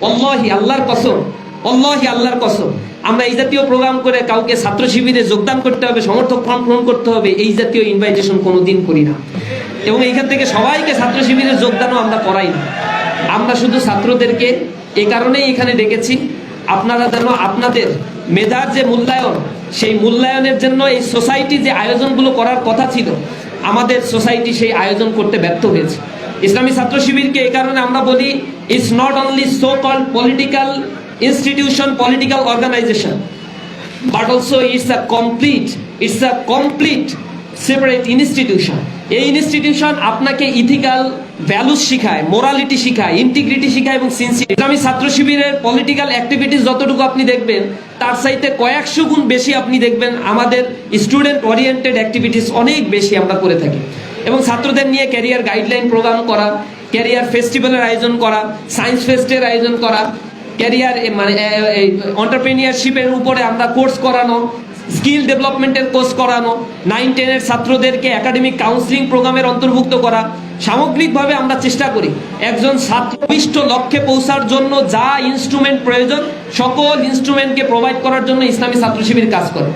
আল্লাহি আল্লাহর কসম, আল্লাহি আল্লাহর কসম, আমরা এই জাতীয় প্রোগ্রাম করে কাউকে ছাত্র শিবিরে যোগদান করতে হবে, সমর্থক ফর্ম পূরণ করতে হবে, এই জাতীয় ইনভাইটেশন কোনোদিন করি না। এবং এইখান থেকে সবাইকে ছাত্র শিবিরে যোগদানও আমরা করাই না। আমরা শুধু ছাত্রদেরকে এই কারণেই এখানে ডেকেছি, আপনারা যেন আপনাদের মেধার যে মূল্যায়ন, সেই মূল্যায়নের জন্য এই সোসাইটি যে আয়োজনগুলো করার কথা ছিল, আমাদের সোসাইটি সেই আয়োজন করতে ব্যর্থ হয়েছে। ইসলামী ছাত্র শিবিরকে এই কারণে আমরা বলি, it's not only so called political institution, political organisation, but also it's a complete separate institution. এই ইনস্টিটিউশন আপনাকে ইথিক্যাল ভ্যালুস শিখায়, মোরালিটি শিখায়, ইন্টিগ্রিটি শিখায় এবং সিনসিয়ারিটি। ইসলামী ছাত্র শিবিরের পলিটিক্যাল অ্যাক্টিভিটিস যতটুকু আপনি দেখবেন, তার চাইতে কয়েকশো গুণ বেশি আপনি দেখবেন আমাদের স্টুডেন্ট ওরিয়েন্টেড অ্যাক্টিভিটিস অনেক বেশি আমরা করে থাকি। এবং ছাত্রদের নিয়ে ক্যারিয়ার গাইডলাইন প্রোগ্রাম করা, ক্যারিয়ার ফেস্টিভ্যালের আয়োজন করা, সায়েন্স ফেস্টের আয়োজন করা, ক্যারিয়ার মানে এন্টারপ্রেনিয়ারশিপের উপরে আমরা কোর্স করানো, স্কিল ডেভেলপমেন্টের কোর্স করানো, 9-10 একাডেমিক কাউন্সিলিং প্রোগ্রামের অন্তর্ভুক্ত করা। সামগ্রিকভাবে আমরা চেষ্টা করি একজন ছাত্রবিষ্ট লক্ষ্যে পৌঁছার জন্য যা ইনস্ট্রুমেন্ট প্রয়োজন, সকল ইনস্ট্রুমেন্টকে প্রোভাইড করার জন্য ইসলামী ছাত্র শিবির কাজ করে।